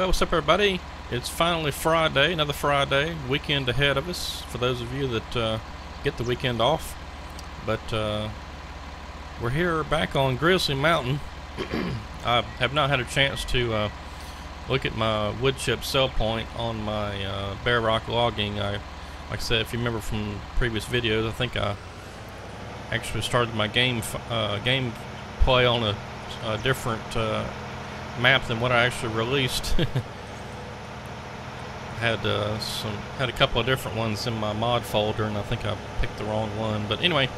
Well, what's up, everybody? It's finally Friday, another Friday, weekend ahead of us, for those of you that get the weekend off. But we're here back on Grizzly Mountain. I have not had a chance to look at my wood chip sell point on my bare rock logging. Like I said, if you remember from previous videos, I think I actually started my game play on a different map than what I actually released. had a couple of different ones in my mod folder, and I think I picked the wrong one. But anyway,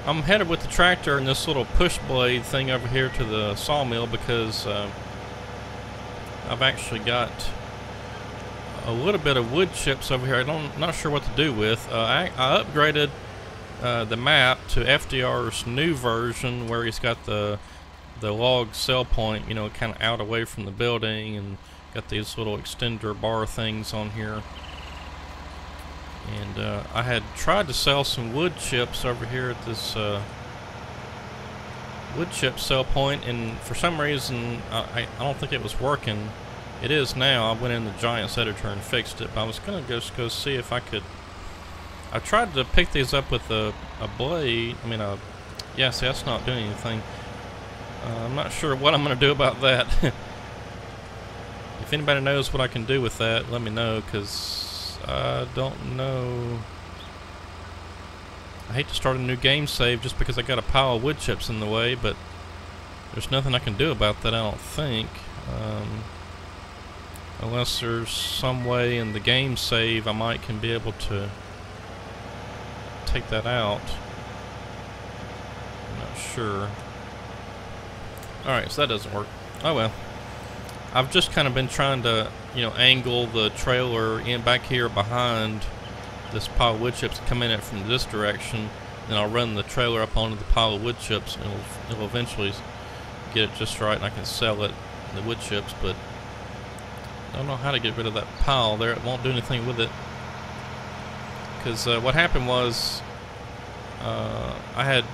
I'm headed with the tractor and this little push blade thing over here to the sawmill because I've actually got a little bit of wood chips over here. I'm not sure what to do with. I upgraded the map to FDR's new version, where he's got the log sell point, you know, kind of out away from the building, and got these little extender bar things on here. And I had tried to sell some wood chips over here at this wood chip sell point, and for some reason I don't think it was working. It is now. I went in the Giants editor and fixed it, but I was gonna just go see if I could. I tried to pick these up with a blade. I mean, yeah, see, that's not doing anything. I'm not sure what I'm going to do about that. If anybody knows what I can do with that, let me know, because I don't know. I hate to start a new game save just because I got a pile of wood chips in the way, but there's nothing I can do about that, I don't think. Unless there's some way in the game save I might can be able to take that out. I'm not sure. Alright, so that doesn't work. Oh well. I've just kind of been trying to, you know, angle the trailer in back here behind this pile of wood chips, come in it from this direction, then I'll run the trailer up onto the pile of wood chips, and it'll eventually get it just right, and I can sell it, the wood chips, but I don't know how to get rid of that pile there. It won't do anything with it. Because what happened was I had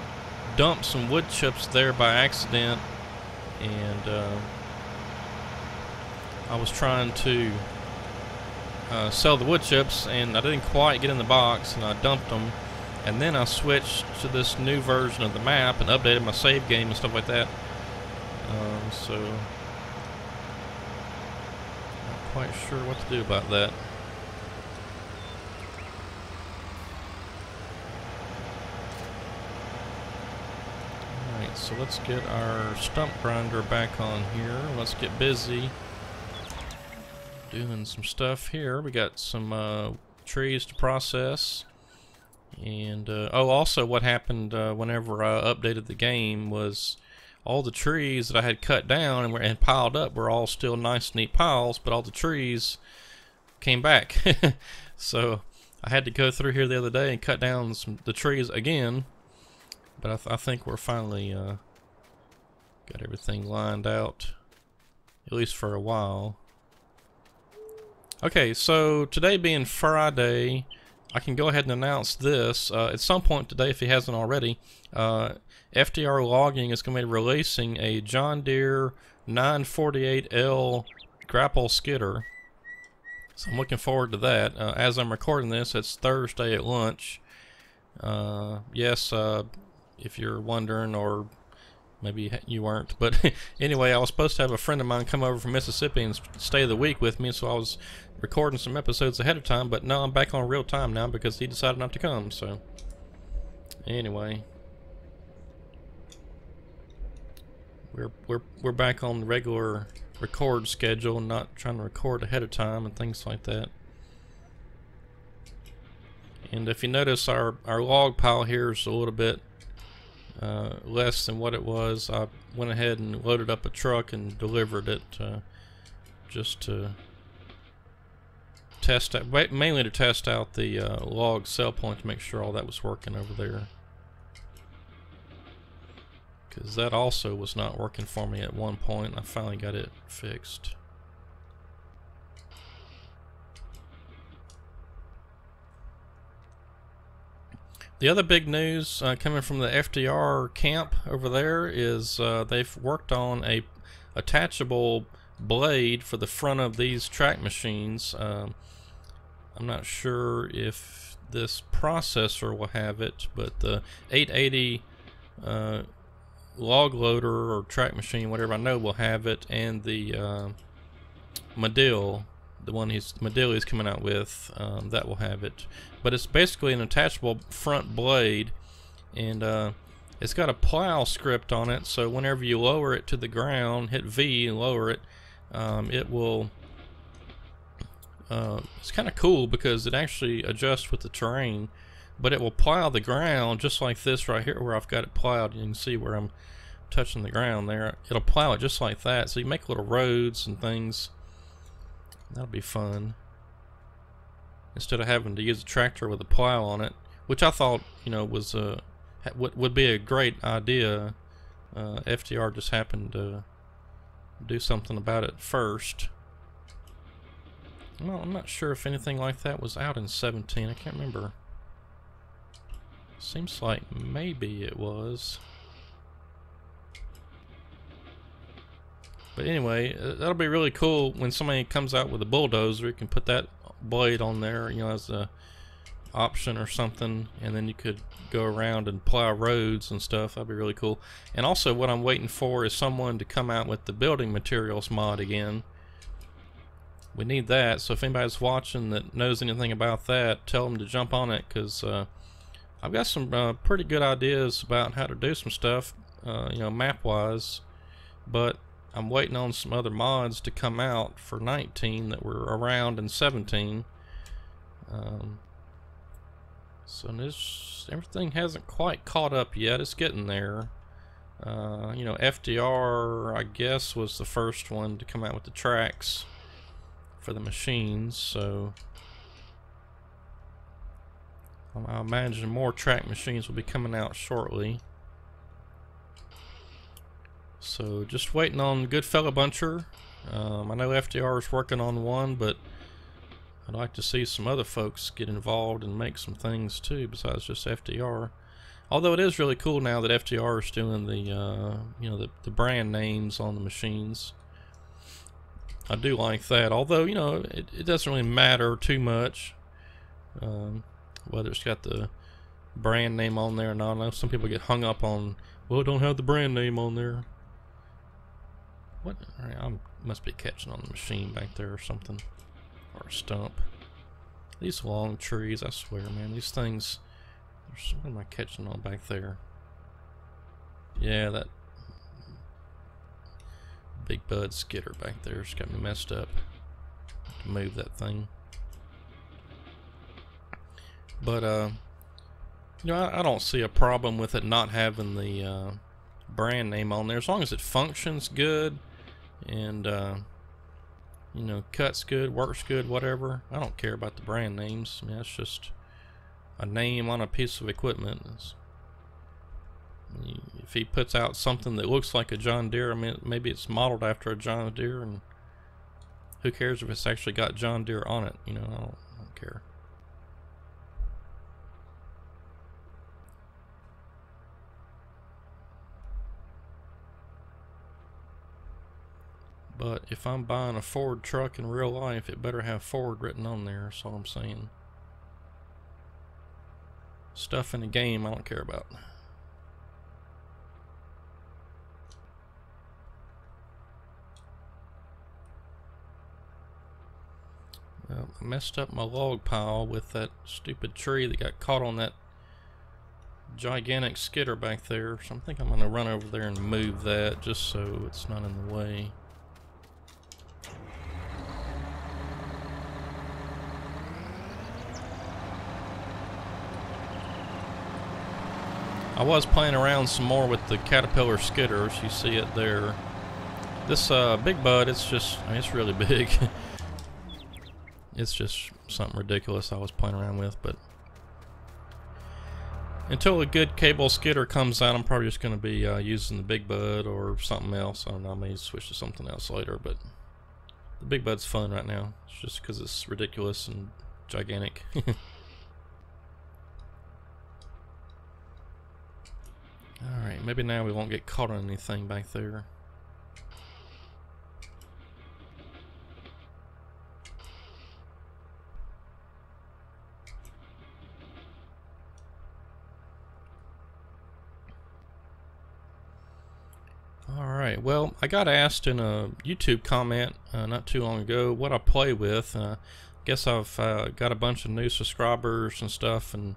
dumped some wood chips there by accident, and I was trying to sell the wood chips, and I didn't quite get in the box, and I dumped them, and then I switched to this new version of the map and updated my save game and stuff like that. So not quite sure what to do about that. So let's get our stump grinder back on here. Let's get busy doing some stuff here. We got some trees to process, and oh, also what happened whenever I updated the game was all the trees that I had cut down and piled up were all still nice neat piles, but all the trees came back. So I had to go through here the other day and cut down the trees again. But I think we're finally got everything lined out, at least for a while. Okay, so today being Friday, I can go ahead and announce this. At some point today, if he hasn't already, FDR Logging is going to be releasing a John Deere 948L grapple skidder. So I'm looking forward to that. As I'm recording this, it's Thursday at lunch. Yes, if you're wondering, or maybe you weren't, but anyway, I was supposed to have a friend of mine come over from Mississippi and stay the week with me, so I was recording some episodes ahead of time, but no, I'm back on real time now because he decided not to come. So anyway, we're back on the regular record schedule, not trying to record ahead of time and things like that. And if you notice, our log pile here is a little bit less than what it was. I went ahead and loaded up a truck and delivered it just to test out, mainly to test out the log sell point, to make sure all that was working over there, because that also was not working for me at one point. I finally got it fixed. The other big news coming from the FDR camp over there is they've worked on a attachable blade for the front of these track machines. I'm not sure if this processor will have it, but the 880 log loader or track machine, whatever, I know will have it, and the Medill, the one Medill is coming out with, that will have it. But it's basically an attachable front blade, and it's got a plow script on it, so whenever you lower it to the ground, hit V and lower it, it will, it's kind of cool because it actually adjusts with the terrain, but it will plow the ground just like this right here where I've got it plowed. You can see where I'm touching the ground there. It'll plow it just like that, so you make little roads and things. That'll be fun. Instead of having to use a tractor with a plow on it, which I thought, you know, was would be a great idea. FDR just happened to do something about it first. Well, I'm not sure if anything like that was out in 17. I can't remember. Seems like maybe it was. But anyway, that'll be really cool when somebody comes out with a bulldozer. You can put that blade on there, you know, as a option or something, and then you could go around and plow roads and stuff. That'd be really cool. And also what I'm waiting for is someone to come out with the building materials mod again. We need that, so if anybody's watching that knows anything about that, tell them to jump on it, because I've got some pretty good ideas about how to do some stuff, you know, map wise, but I'm waiting on some other mods to come out for 19 that were around in 17. So everything hasn't quite caught up yet. It's getting there. You know, FDR, I guess, was the first one to come out with the tracks for the machines, so I imagine more track machines will be coming out shortly. So just waiting on Goodfella Buncher. I know FDR is working on one, but I'd like to see some other folks get involved and make some things too besides just FDR. Although it is really cool now that FDR is doing the you know, the brand names on the machines. I do like that. Although, you know, it doesn't really matter too much whether it's got the brand name on there or not. I know some people get hung up on, well, it don't have the brand name on there. What? I must be catching on the machine back there or something. Or a stump. These long trees, I swear, man, these things. What am I catching on back there? Yeah, that big bud skidder back there has got me messed up. Have to move that thing. But you know, I don't see a problem with it not having the brand name on there as long as it functions good and you know, cuts good, works good, whatever. I don't care about the brand names. I mean, that's just a name on a piece of equipment. If he puts out something that looks like a John Deere, I mean, maybe it's modeled after a John Deere, and who cares if it's actually got John Deere on it? You know, I don't care. But if I'm buying a Ford truck in real life, it better have Ford written on there. That's all I'm saying. Stuff in the game I don't care about. Well, I messed up my log pile with that stupid tree that got caught on that gigantic skidder back there. So I think I'm going to run over there and move that just so it's not in the way. I was playing around some more with the Caterpillar skidders. You see it there. This big bud, it's just, I mean, it's really big. It's just something ridiculous I was playing around with, but until a good cable skidder comes out, I'm probably just going to be using the big bud or something else. I don't know, I may switch to something else later, but the big bud's fun right now. It's just because it's ridiculous and gigantic. Alright, maybe now we won't get caught on anything back there. Alright, well, I got asked in a YouTube comment not too long ago what I play with. Guess I've got a bunch of new subscribers and stuff, and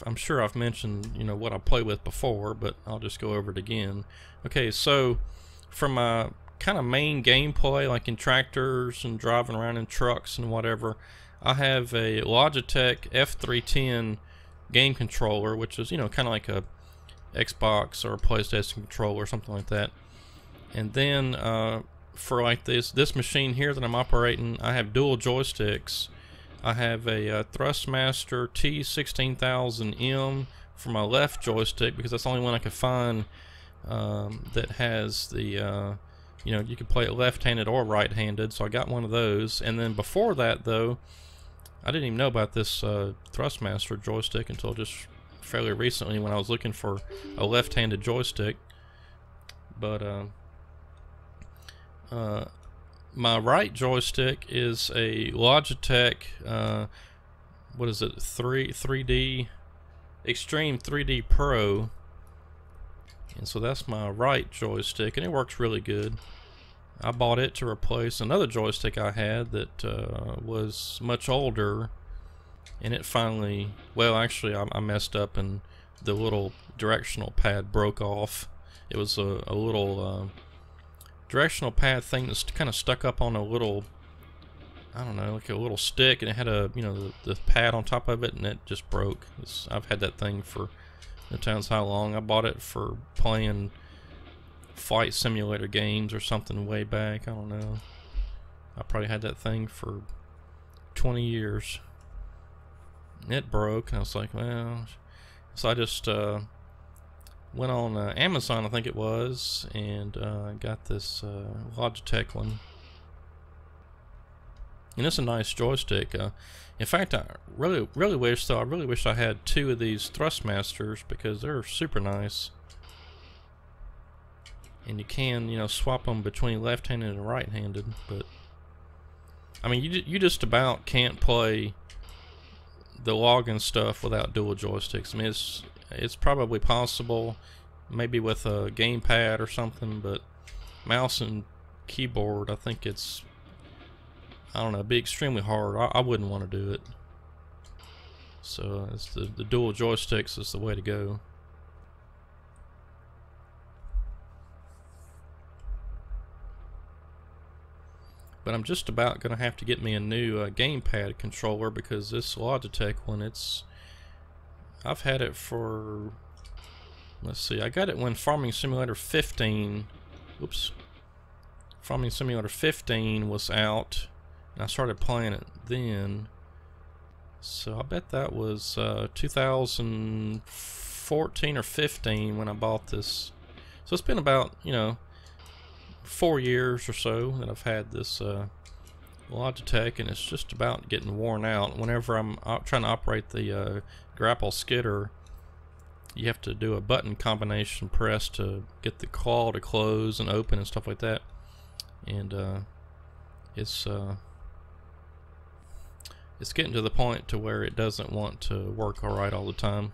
I'm sure I've mentioned, you know, what I play with before, but I'll just go over it again. Okay, so for my kind of main gameplay, like in tractors and driving around in trucks and whatever, I have a Logitech F310 game controller, which is, you know, kind of like a Xbox or a PlayStation controller or something like that. And then for like this machine here that I'm operating, I have dual joysticks. I have a Thrustmaster T16000M for my left joystick, because that's the only one I could find that has the you know, you can play it left-handed or right-handed, so I got one of those. And then before that, though, I didn't even know about this Thrustmaster joystick until just fairly recently when I was looking for a left-handed joystick. But my right joystick is a Logitech what is it, 3D Extreme 3D Pro, and so that's my right joystick, and it works really good. I bought it to replace another joystick I had that was much older, and it finally, well, actually I messed up and the little directional pad broke off. It was a little directional pad thing that's kind of stuck up on a little, I don't know, like a little stick, and it had a, you know, the pad on top of it, and it just broke. I've had that thing for no tells how long. I bought it for playing flight simulator games or something way back. I don't know. I probably had that thing for 20 years. It broke, and I was like, well, so I just went on Amazon, I think it was, and got this Logitech one. And it's a nice joystick. In fact, I really wish I had two of these Thrustmasters, because they're super nice. And you can, you know, swap them between left-handed and right-handed. But I mean, you just about can't play the logging stuff without dual joysticks. I mean, it's probably possible, maybe with a gamepad or something, but mouse and keyboard, I think it's, I don't know, it'd be extremely hard. I wouldn't want to do it. So it's the dual joysticks is the way to go. But I'm just about going to have to get me a new gamepad controller, because this Logitech one, I've had it for, let's see, I got it when Farming Simulator 15, Farming Simulator 15 was out, and I started playing it then. So I bet that was 2014 or 15 when I bought this. So it's been about, you know, 4 years or so that I've had this Logitech, and it's just about getting worn out. Whenever I'm trying to operate the grapple skidder, you have to do a button combination press to get the claw to close and open and stuff like that, and it's getting to the point to where it doesn't want to work alright all the time.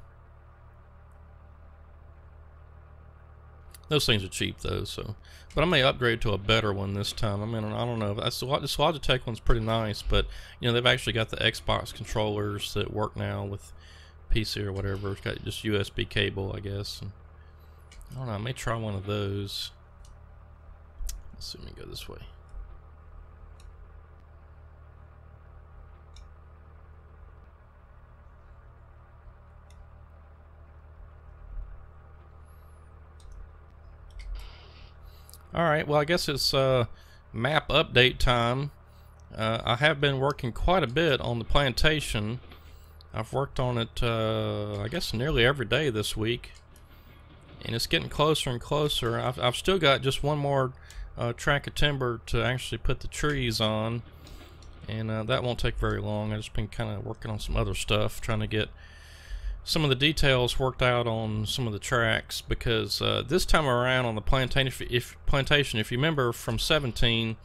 Those things are cheap though, so, but I may upgrade to a better one this time. I mean, I don't know. This Logitech one's pretty nice, but you know, they've actually got the Xbox controllers that work now with PC or whatever. It's got just USB cable, I guess. And I don't know. I may try one of those. Let's see. Let me go this way. Alright, well, I guess it's map update time. I have been working quite a bit on the plantation. I've worked on it, I guess, nearly every day this week. And it's getting closer and closer. I've still got just one more track of timber to actually put the trees on. And that won't take very long. I've just been kind of working on some other stuff, trying to get some of the details worked out on some of the tracks, because this time around on the plantation, if you remember from 17,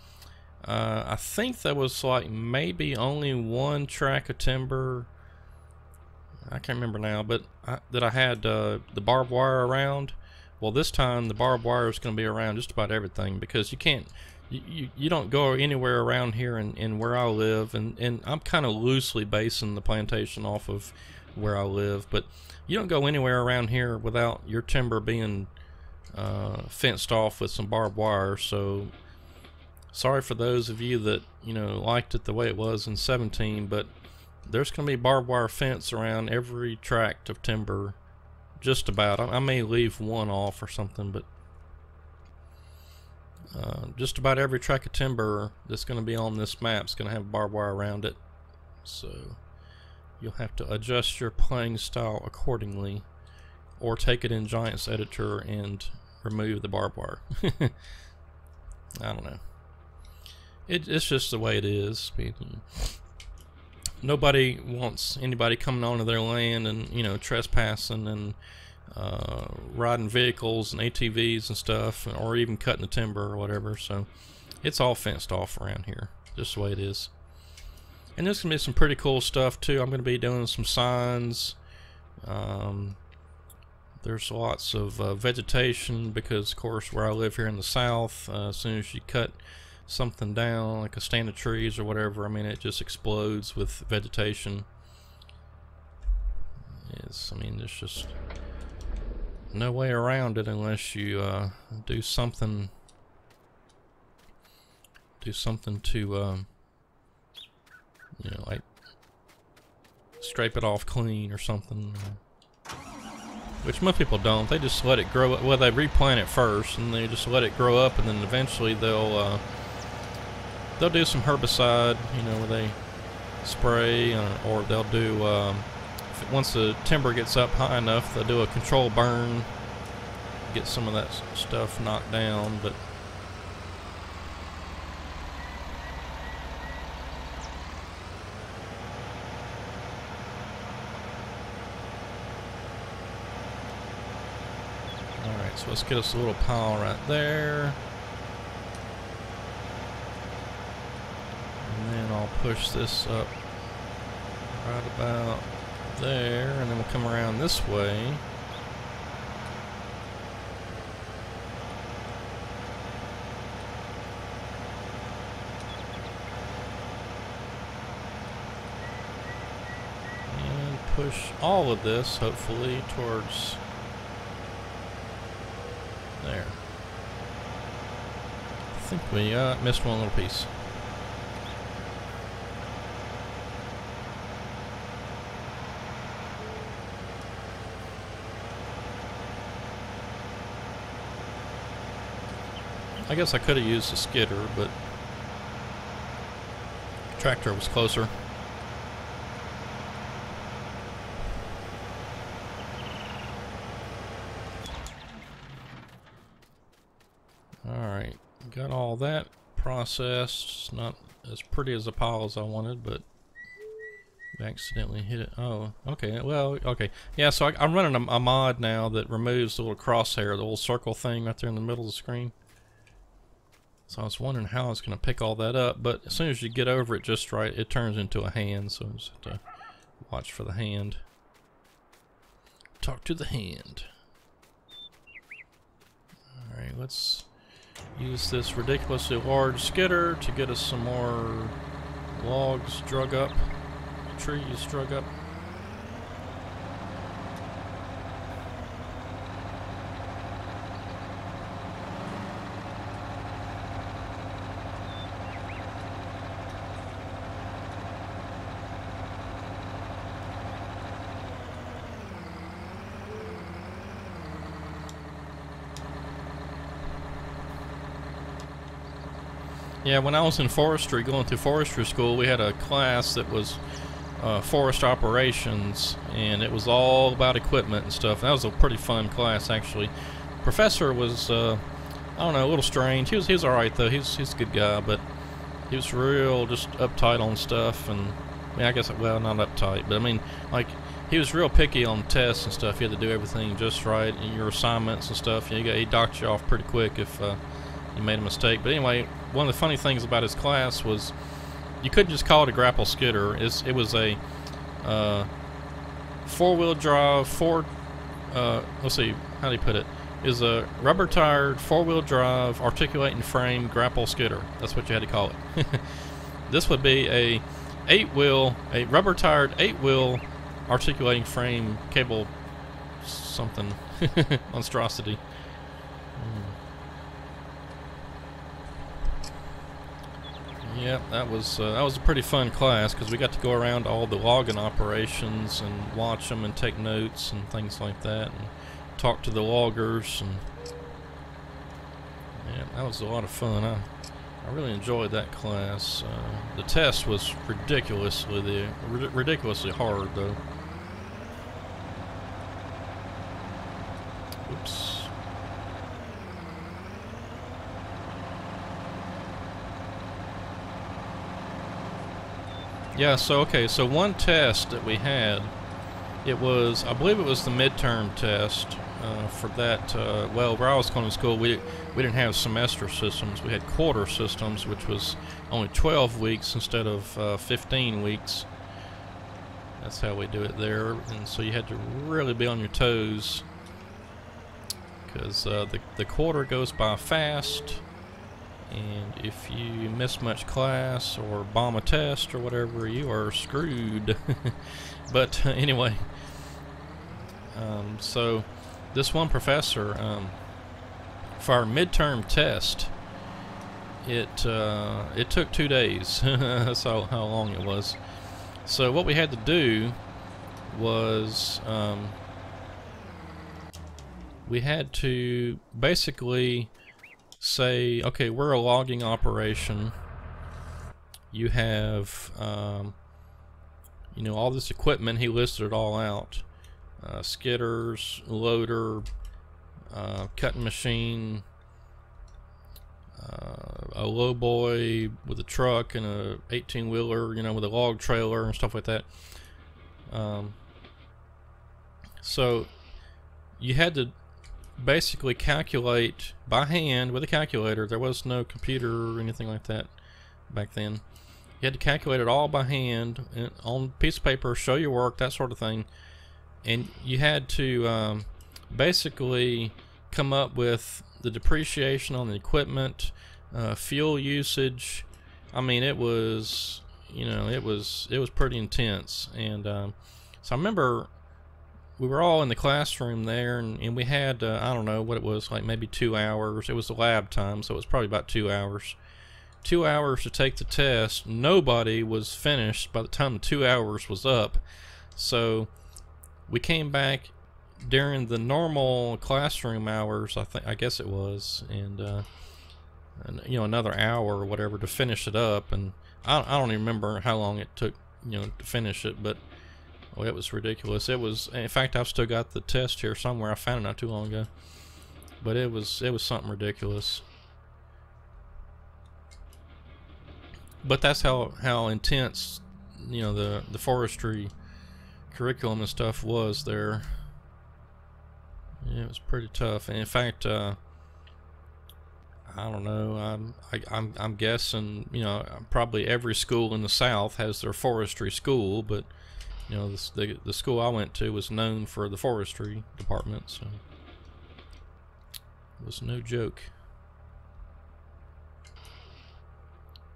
I think there was like maybe only one track of timber, I can't remember now, but that I had the barbed wire around. Well, this time the barbed wire is going to be around just about everything, because you can't, you don't go anywhere around here in where I live, and I'm kind of loosely basing the plantation off of where I live, but you don't go anywhere around here without your timber being fenced off with some barbed wire. So sorry for those of you that, you know, liked it the way it was in 17, but there's going to be barbed wire fence around every tract of timber, just about. I may leave one off or something, but just about every tract of timber that's going to be on this map is going to have barbed wire around it. So you'll have to adjust your playing style accordingly, or take it in Giants Editor and remove the barbed wire. I don't know. It's just the way it is. Nobody wants anybody coming onto their land and, you know, trespassing and riding vehicles and ATVs and stuff, or even cutting the timber or whatever. So it's all fenced off around here, just the way it is. And there's gonna be some pretty cool stuff too. I'm gonna be doing some signs. There's lots of vegetation, because of course where I live here in the south, as soon as you cut something down, like a stand of trees or whatever, I mean, it just explodes with vegetation. I mean, there's just no way around it unless you do something to you know, like scrape it off clean or something, which most people don't. They just let it grow up. Well, they replant it first and they just let it grow up, and then eventually they'll do some herbicide, you know, where they spray, or they'll do, once the timber gets up high enough, they'll do a control burn, get some of that stuff knocked down. But alright, so let's get us a little pile right there. And then I'll push this up right about there, and then we'll come around this way. And push all of this, hopefully, towards there. I think we missed one little piece. I guess I could have used a skidder, but the tractor was closer. Alright, got all that processed. It's not as pretty as a pile as I wanted, but we accidentally hit it. Oh, okay, well, okay. Yeah, so I'm running a mod now that removes the little crosshair, the little circle thing right there in the middle of the screen. So I was wondering how it's going to pick all that up, but as soon as you get over it just right, it turns into a hand, so I just have to watch for the hand. Talk to the hand. Alright, let's use this ridiculously large skidder to get us some more logs drug up, trees drug up. Yeah, when I was in forestry, going through forestry school, we had a class that was forest operations, and it was all about equipment and stuff. That was a pretty fun class, actually. Professor was, I don't know, a little strange. He was all right though. He's a good guy, but he was real just uptight on stuff. And I mean, I guess, well, not uptight, but I mean, like, he was real picky on tests and stuff. You had to do everything just right, and your assignments and stuff. You know, he docked you off pretty quick if you made a mistake. But anyway, one of the funny things about his class was you couldn't just call it a grapple skidder. It was a four-wheel drive, let's see, how do you put it? is a rubber-tired, four-wheel drive, articulating frame grapple skidder. That's what you had to call it. This would be a rubber-tired, eight-wheel, articulating frame cable something monstrosity. Yeah, that was a pretty fun class because we got to go around all the logging operations and watch them and take notes and things like that, and talk to the loggers, and yeah, that was a lot of fun. I really enjoyed that class. The test was ridiculously hard though. Oops. Yeah, so one test that we had, I believe it was the midterm test for that, well, where I was going to school, we didn't have semester systems, we had quarter systems, which was only 12 weeks instead of 15 weeks. That's how we do it there, and so you had to really be on your toes, because the quarter goes by fast. And if you miss much class or bomb a test or whatever, you are screwed. But anyway, so this one professor, for our midterm test, it took 2 days. That's how long it was. So what we had to do was we had to basically say, okay, we're a logging operation. You have, you know, all this equipment. He listed it all out: skidders, loader, cutting machine, a lowboy with a truck and a 18-wheeler, you know, with a log trailer and stuff like that. So you had to basically calculate by hand with a calculator. There was no computer or anything like that back then. You had to calculate it all by hand on a piece of paper, show your work, that sort of thing, and you had to basically come up with the depreciation on the equipment, fuel usage. I mean, it was, you know, it was pretty intense. And so I remember we were all in the classroom there, and we had, I don't know what it was, like maybe 2 hours. It was the lab time, so it was probably about 2 hours. 2 hours to take the test. Nobody was finished by the time the 2 hours was up. So we came back during the normal classroom hours, I guess it was, and you know, another hour or whatever to finish it up. And I don't even remember how long it took, you know, to finish it, but well, it was ridiculous. It was, in fact, I've still got the test here somewhere. I found it not too long ago. But it was something ridiculous. But that's how intense, you know, the forestry curriculum and stuff was there. Yeah, it was pretty tough. And in fact, I don't know. I'm guessing, you know, probably every school in the South has their forestry school, but you know, the school I went to was known for the forestry department, so it was no joke.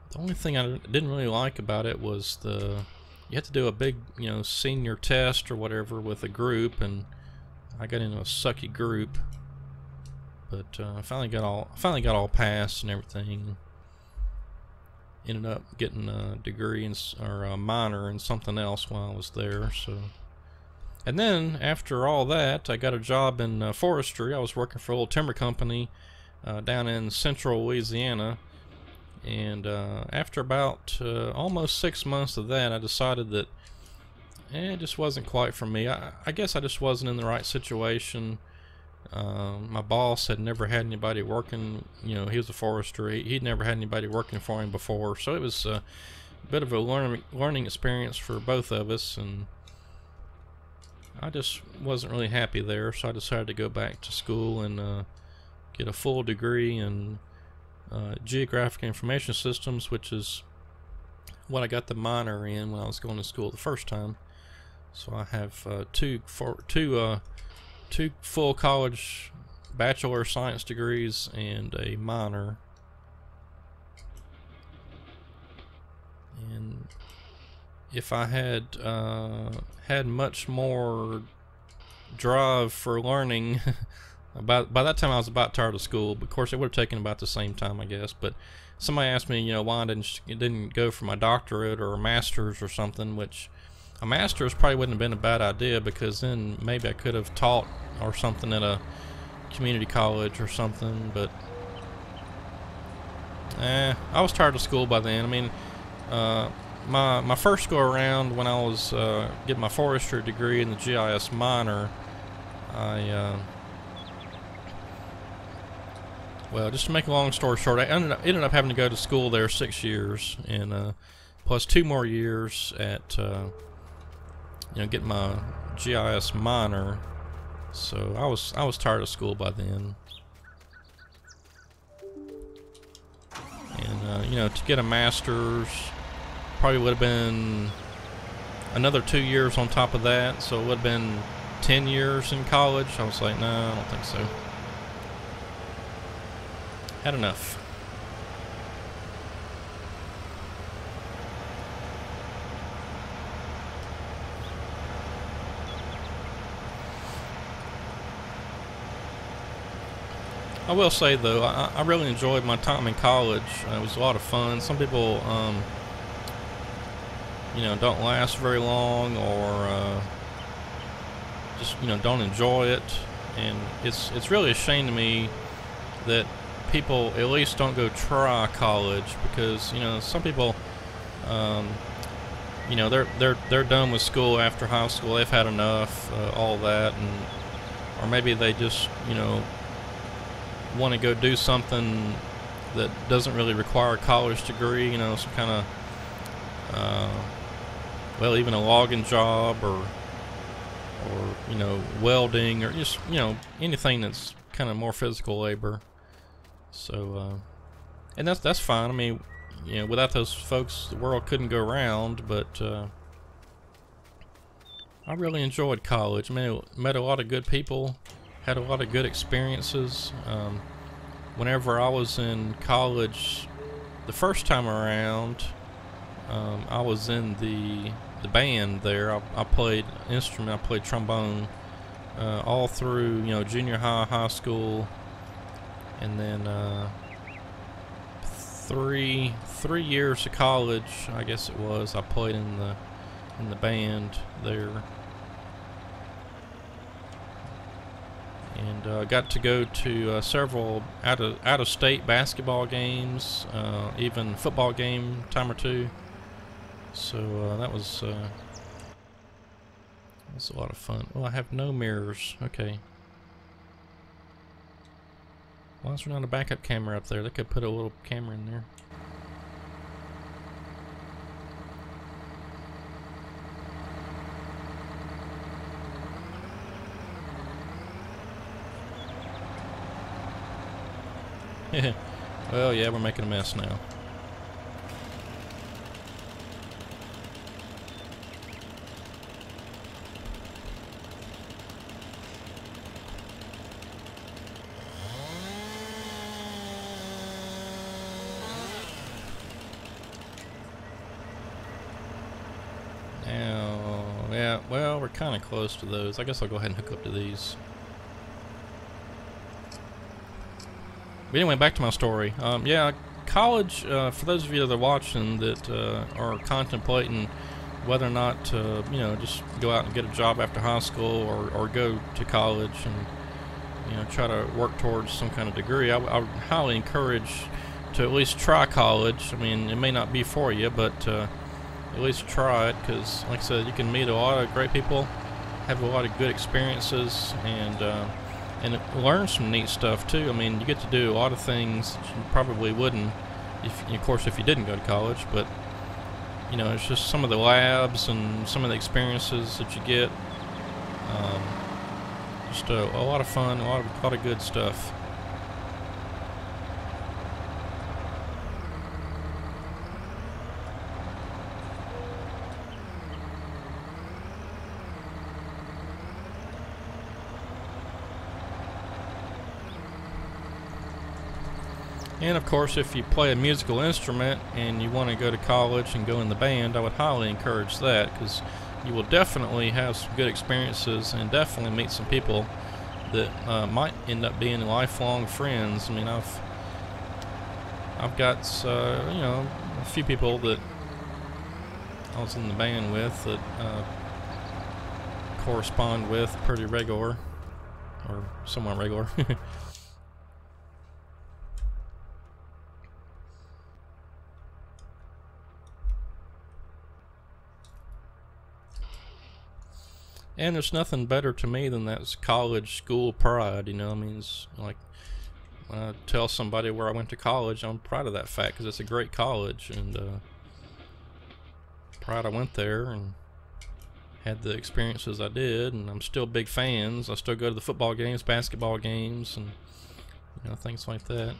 The only thing I didn't really like about it was you had to do a big, you know, senior test or whatever with a group, and I got in a sucky group, but I finally got all passed and everything. Ended up getting a degree or a minor in something else while I was there. So, and then after all that, I got a job in forestry. I was working for a little timber company down in central Louisiana, and after about almost 6 months of that, I decided that it just wasn't quite for me. I guess I just wasn't in the right situation. My boss had never had anybody working, you know, he was a forester. He'd never had anybody working for him before, so it was a bit of a learning experience for both of us, and I just wasn't really happy there, so I decided to go back to school and get a full degree in geographic information systems, which is what I got the minor in when I was going to school the first time. So I have two full college bachelor of science degrees and a minor. And if I had had much more drive for learning, by that time I was about tired of school. But of course, it would have taken about the same time, I guess. But somebody asked me, why I didn't go for my doctorate or a master's or something. Which a master's probably wouldn't have been a bad idea, because then maybe I could have taught or something at a community college or something. But I was tired of school by then. I mean, my first go around, when I was getting my forestry degree and the GIS minor, well, just to make a long story short, I ended up having to go to school there 6 years, and plus 2 more years at getting my GIS minor. So I was tired of school by then, and to get a master's probably would have been another 2 years on top of that, so it would have been 10 years in college. I was like, no, I don't think so. Had enough. I will say though, I really enjoyed my time in college. It was a lot of fun. Some people don't last very long, or just don't enjoy it, and it's really a shame to me that people at least don't go try college, because some people they're done with school after high school. They've had enough, all that, or maybe they just want to go do something that doesn't really require a college degree, some kind of well, even a logging job, or welding, or just anything that's kind of more physical labor. So and that's fine. I mean, without those folks, the world couldn't go round. But I really enjoyed college. I mean, met a lot of good people, had a lot of good experiences. Whenever I was in college the first time around, I was in the band there. I played instrument. I played trombone all through junior high, high school, and then 3 years of college, I guess it was. I played in the band there, and got to go to several out of state basketball games, even football game time or two. So that was a lot of fun. Well, I have no mirrors. Okay. Why is there not a backup camera up there? They could put a little camera in there. Well, yeah, we're making a mess now. Yeah, well, we're kind of close to those. I guess I'll go ahead and hook up to these. But anyway, back to my story. Yeah, college, for those of you that are watching that are contemplating whether or not to, just go out and get a job after high school, or go to college and, try to work towards some kind of degree, I would highly encourage to at least try college. I mean, it may not be for you, but at least try it, because like I said, you can meet a lot of great people, have a lot of good experiences, and learn some neat stuff too. I mean, you get to do a lot of things that you probably wouldn't, of course, if you didn't go to college. But it's just some of the labs and some of the experiences that you get. Just a lot of fun, a lot of good stuff. And of course, if you play a musical instrument and you want to go to college and go in the band, I would highly encourage that, because you will definitely have some good experiences and definitely meet some people that might end up being lifelong friends. I mean, I've got you know, a few people that I was in the band with that correspond with pretty regular, or somewhat regular. And there's nothing better to me than that college school pride, you know. I mean, it's like when I tell somebody where I went to college, I'm proud of that fact, because it's a great college, and proud I went there and had the experiences I did, and I'm still big fans. I still go to the football games, basketball games, and you know, things like that.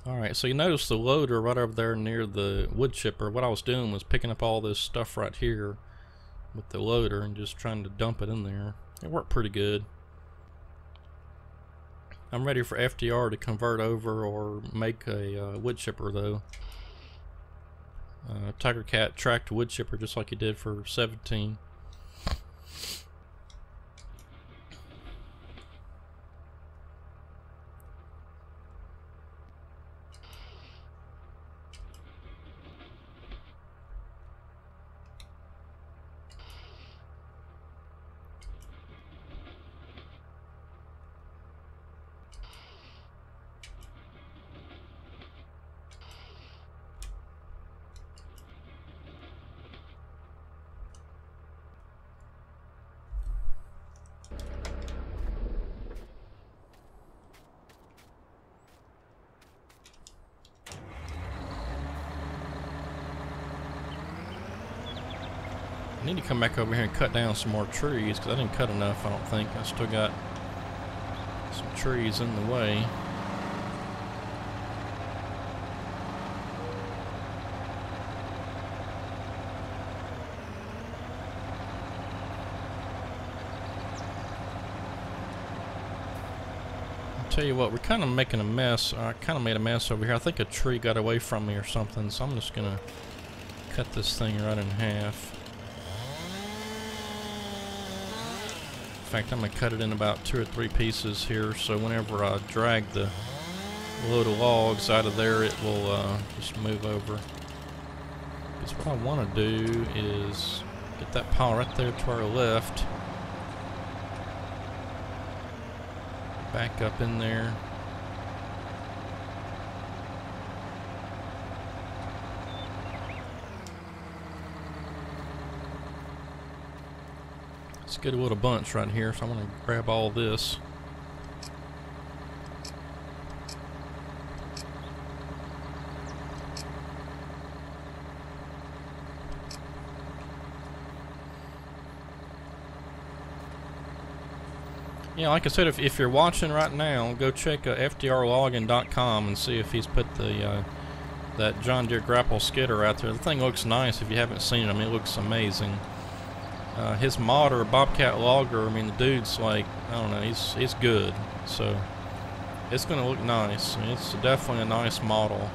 Alright, so you notice the loader right over there near the wood chipper. What I was doing was picking up all this stuff right here with the loader and just trying to dump it in there. It worked pretty good. I'm ready for FDR to convert over or make a wood chipper though. Tiger Cat tracked wood chipper just like he did for 17. I need to come back over here and cut down some more trees, because I didn't cut enough, I don't think. I still got some trees in the way. I'll tell you what, we're kind of making a mess. I kind of made a mess over here. I think a tree got away from me or something, so I'm just going to cut this thing right in half. In fact, I'm going to cut it in about 2 or 3 pieces here, so whenever I drag the load of logs out of there, it will just move over. Because what I want to do is get that pile right there to our left. Back up in there. It's a good little bunch right here, so I'm going to grab all this. Yeah, like I said, if you're watching right now, go check fdrlogging.com and see if he's put the that John Deere grapple skidder out there. The thing looks nice if you haven't seen it. I mean, it looks amazing. His modder, Bobcat logger, I mean, the dude's like, I don't know, he's good. So it's going to look nice. I mean, it's definitely a nice model.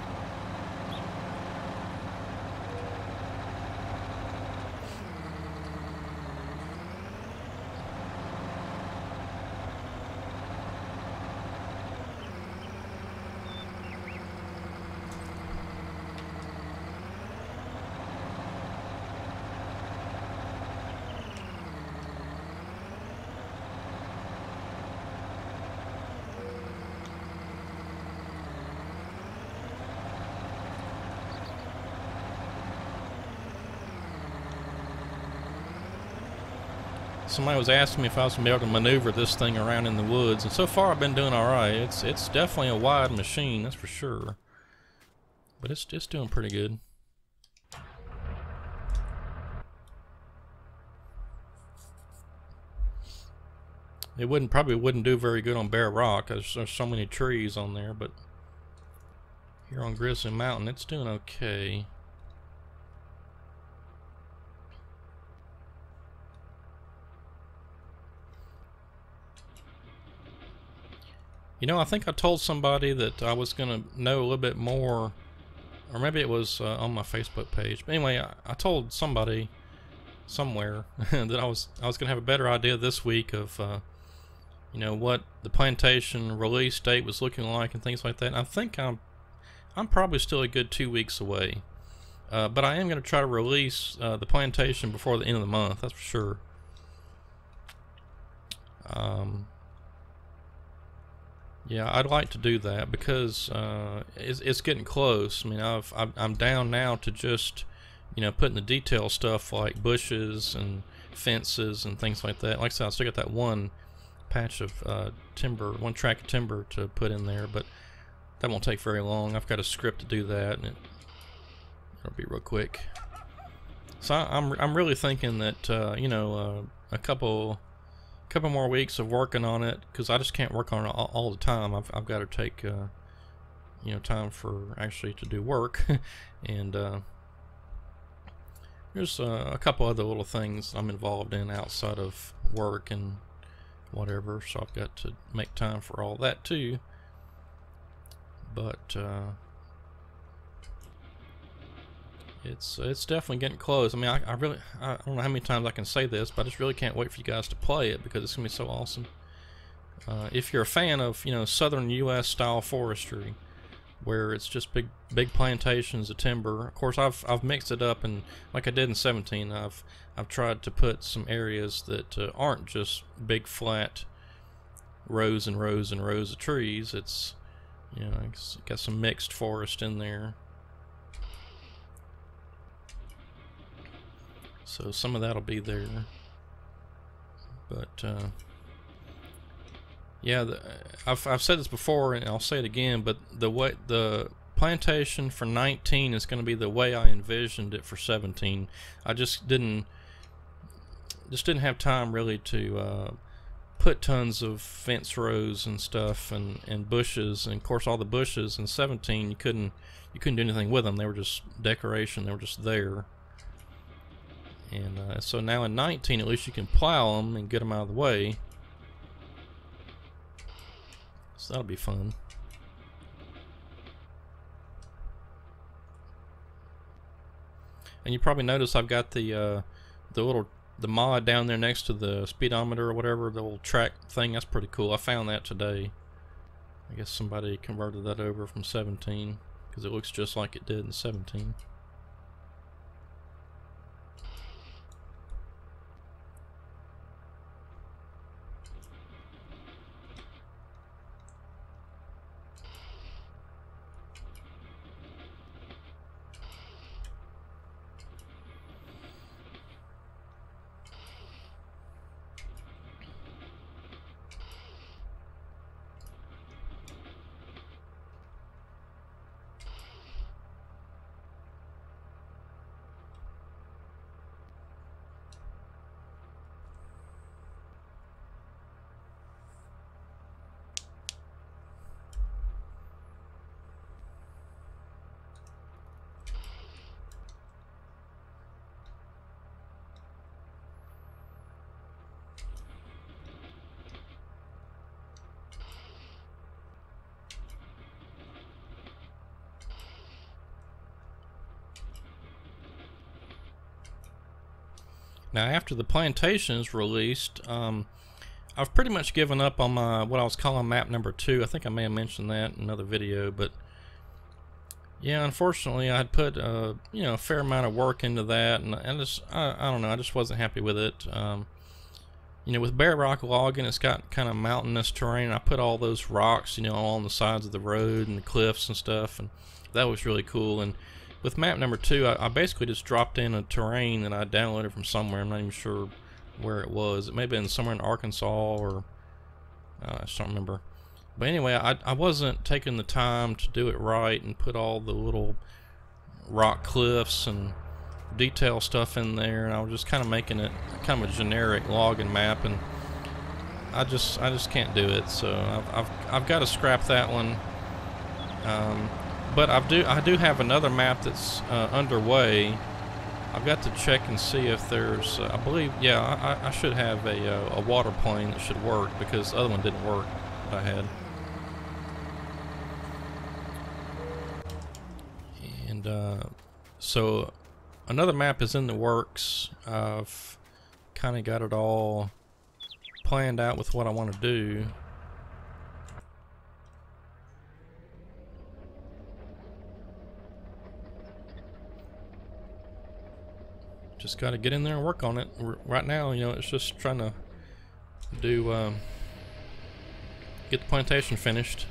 somebody was asking me if I was going to be able to maneuver this thing around in the woods, and so far I've been doing alright. It's definitely a wide machine, that's for sure. But it's just doing pretty good. It probably wouldn't do very good on bare rock, because there's so many trees on there, but here on Grizzly Mountain it's doing okay. You know, I think I told somebody that I was going to know a little bit more, or maybe it was on my Facebook page. But anyway, I told somebody somewhere that I was going to have a better idea this week of you know, what the plantation release date was looking like and things like that. And I think I'm probably still a good 2 weeks away, but I am going to try to release the plantation before the end of the month. That's for sure. Yeah, I'd like to do that because it's getting close. I mean, I'm down now to just, you know, putting the detail stuff like bushes and fences and things like that. Like I said, I still got that one patch of timber, one track of timber to put in there, but that won't take very long. I've got a script to do that, and it'll be real quick. So I'm really thinking that you know, a couple more weeks of working on it, because I just can't work on it all the time. I've got to take you know, time for actually to do work. And there's a couple other little things I'm involved in outside of work and whatever, so I've got to make time for all that too. But it's definitely getting close. I mean, I really, I don't know how many times I can say this, but I just really can't wait for you guys to play it, because it's gonna be so awesome. If you're a fan of, you know, southern U.S. style forestry, where it's just big plantations of timber. Of course, I've mixed it up, and like I did in 17, I've tried to put some areas that aren't just big flat rows and rows and rows of trees. It's, you know, it's got some mixed forest in there. So some of that'll be there. But yeah, I've said this before, and I'll say it again, but the plantation for 19 is going to be the way I envisioned it for 17. I just didn't have time really to put tons of fence rows and stuff and bushes, and of course all the bushes in 17 you couldn't do anything with them. They were just decoration. They were just there. And so now in 19, at least you can plow them and get them out of the way. So that'll be fun. And you probably notice I've got the mod down there next to the speedometer or whatever, the little track thing. That's pretty cool. I found that today. I guess somebody converted that over from 17, because it looks just like it did in 17. Now, after the plantation is released, I've pretty much given up on my what I was calling map number 2. I think I may have mentioned that in another video, but yeah, unfortunately, I had put you know, a fair amount of work into that, and I don't know, I just wasn't happy with it. You know, with bare rock logging, it's got kind of mountainous terrain. I put all those rocks, you know, all on the sides of the road and the cliffs and stuff, and that was really cool. And with map number 2, I basically just dropped in a terrain that I downloaded from somewhere. I'm not even sure where it was. It may have been somewhere in Arkansas, or I just don't remember. But anyway, I wasn't taking the time to do it right and put all the little rock cliffs and detail stuff in there, and I was just kind of making it kind of a generic logging map, and I just can't do it. So I've got to scrap that one. But I do have another map that's underway. I've got to check and see if there's I believe, yeah, I should have a water plane that should work, because the other one didn't work that I had. And so another map is in the works. I've kind of got it all planned out with what I want to do. Just got to get in there and work on it. Right now, you know, it's just trying to do get the plantation finished.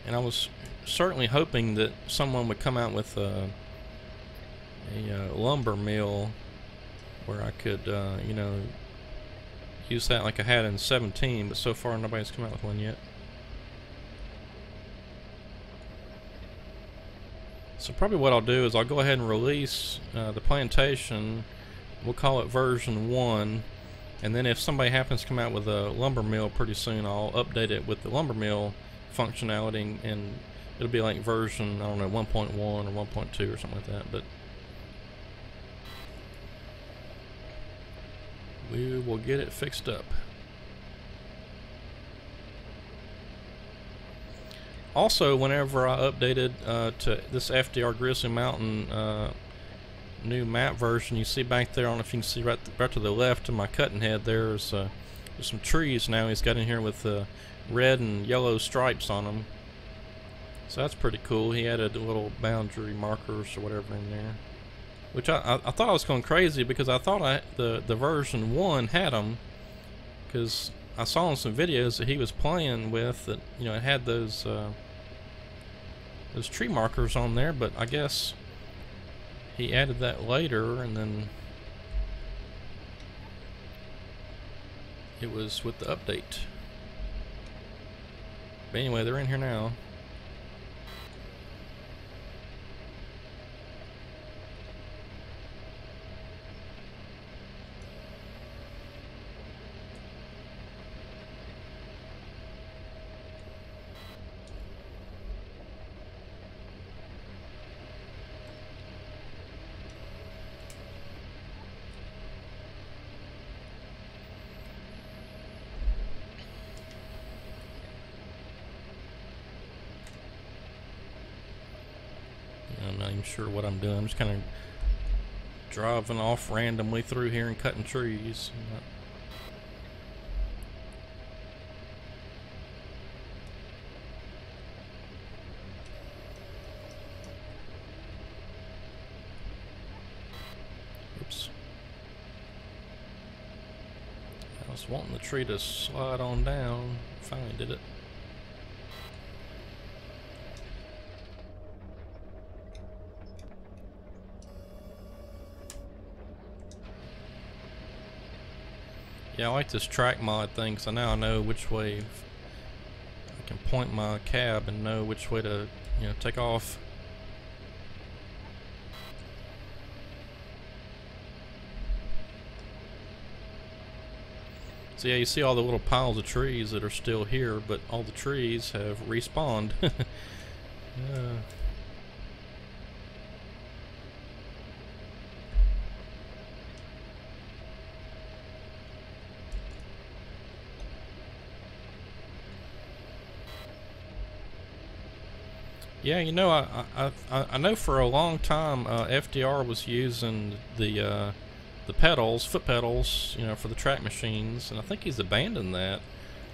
And I was certainly hoping that someone would come out with a lumber mill where I could, you know, use that like I had in 17, but so far nobody's come out with one yet. So probably what I'll do is I'll go ahead and release the plantation. We'll call it version 1, and then if somebody happens to come out with a lumber mill pretty soon, I'll update it with the lumber mill functionality, and it'll be like version, I don't know, 1.1 or 1.2 or something like that. But we will get it fixed up. Also, whenever I updated to this FDR Grizzly Mountain new map version, you see back there, I don't know if you can see right to the left of my cutting head, there's some trees now he's got in here with red and yellow stripes on them. So that's pretty cool. He added little boundary markers or whatever in there, which I thought I was going crazy, because I thought the version 1 had them, because I saw in some videos that he was playing with that, you know, it had those tree markers on there, but I guess he added that later, and then it was with the update. But anyway, they're in here now. I'm not even sure what I'm doing. I'm just kind of driving off randomly through here and cutting trees. Oops. I was wanting the tree to slide on down. Finally did it. Yeah, I like this track mod thing, because now I know which way I can point my cab and know which way to, you know, take off. So yeah, you see all the little piles of trees that are still here, but all the trees have respawned. Yeah, you know, I know for a long time FDR was using the pedals, foot pedals, you know, for the track machines, and I think he's abandoned that.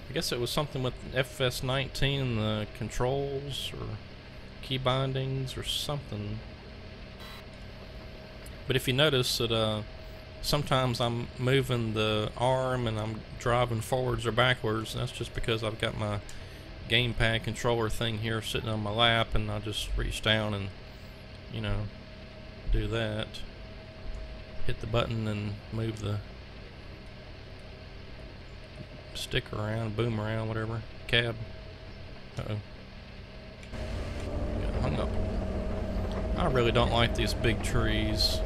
I guess it was something with FS19 and the controls or key bindings or something. But if you notice that sometimes I'm moving the arm and I'm driving forwards or backwards, and that's just because I've got my gamepad controller thing here sitting on my lap, and I just reach down and, you know, do that. hit the button and move the stick around, boom around, whatever. Cab. Uh-oh. Got hung up. I really don't like these big trees.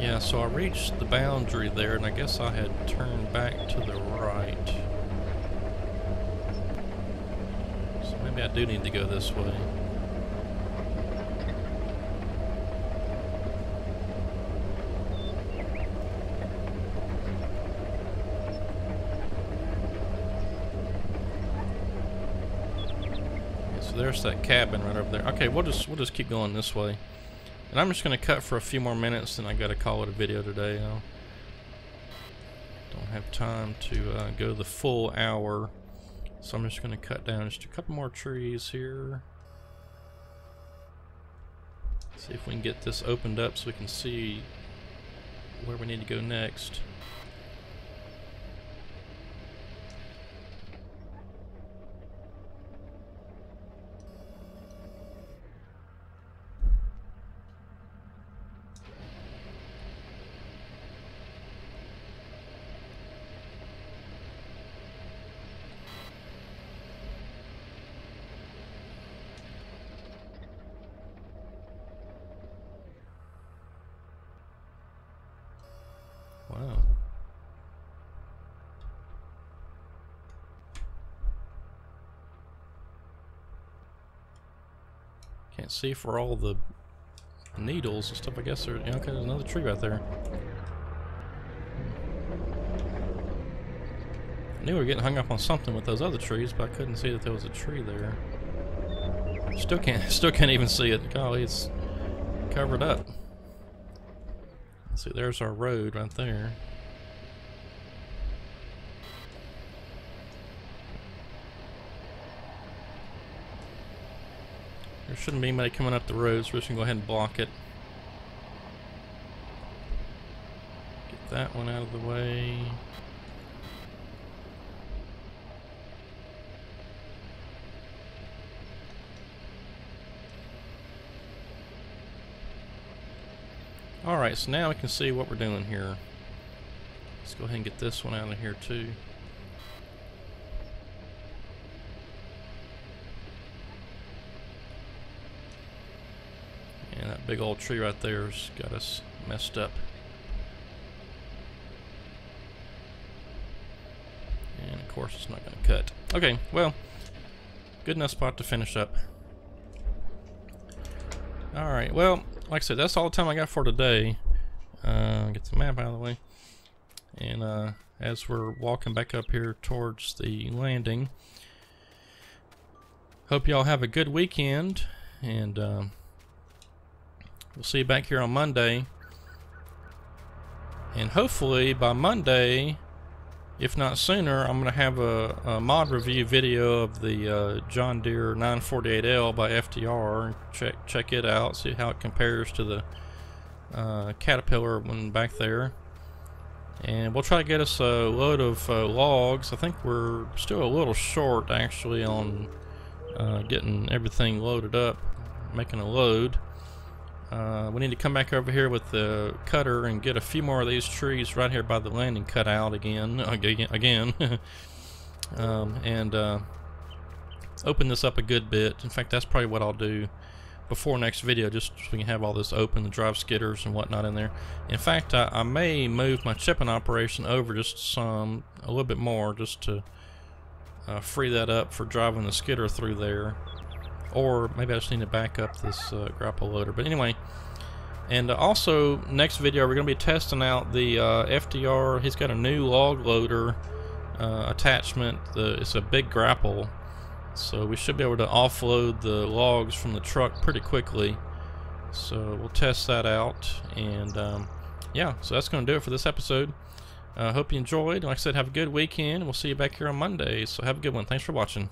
Yeah, so I reached the boundary there, and I guess I had turned back to the right. So maybe I do need to go this way. There's that cabin right over there. Okay, we'll just keep going this way, and I'm just gonna cut for a few more minutes, and I gotta call it a video today. I don't have time to go the full hour, so I'm just gonna cut down just a couple more trees here. See if we can get this opened up so we can see where we need to go next. Wow. Can't see for all the needles and stuff. I guess there. Yeah, okay, there's another tree right there. I knew we were getting hung up on something with those other trees, but I couldn't see that there was a tree there. Still can't even see it. Golly, it's covered up. Let's see, there's our road right there. There shouldn't be anybody coming up the road, so we're just gonna go ahead and block it. Get that one out of the way. Alright, so now we can see what we're doing here. Let's go ahead and get this one out of here too. And that big old tree right there's got us messed up. And of course it's not going to cut. Okay, well, good enough spot to finish up. Alright, well, like I said, that's all the time I got for today. Get the map out of the way. And as we're walking back up here towards the landing, hope y'all have a good weekend, and we'll see you back here on Monday. And hopefully by Monday, if not sooner, I'm going to have a mod review video of the John Deere 948L by FDR. Check it out, see how it compares to the Caterpillar one back there. And we'll try to get us a load of logs. I think we're still a little short actually on getting everything loaded up, making a load. We need to come back over here with the cutter and get a few more of these trees right here by the landing cut out again, and open this up a good bit. In fact, that's probably what I'll do before next video, just so we can have all this open, the drive skidders and whatnot in there. In fact, I may move my chipping operation over just a little bit more, just to free that up for driving the skidder through there. Or maybe I just need to back up this grapple loader. But anyway, and also next video we're going to be testing out the FDR. He's got a new log loader attachment. It's a big grapple, so we should be able to offload the logs from the truck pretty quickly. So we'll test that out, and yeah, so that's going to do it for this episode. Hope you enjoyed. Like I said, have a good weekend. We'll see you back here on Monday, so have a good one. Thanks for watching.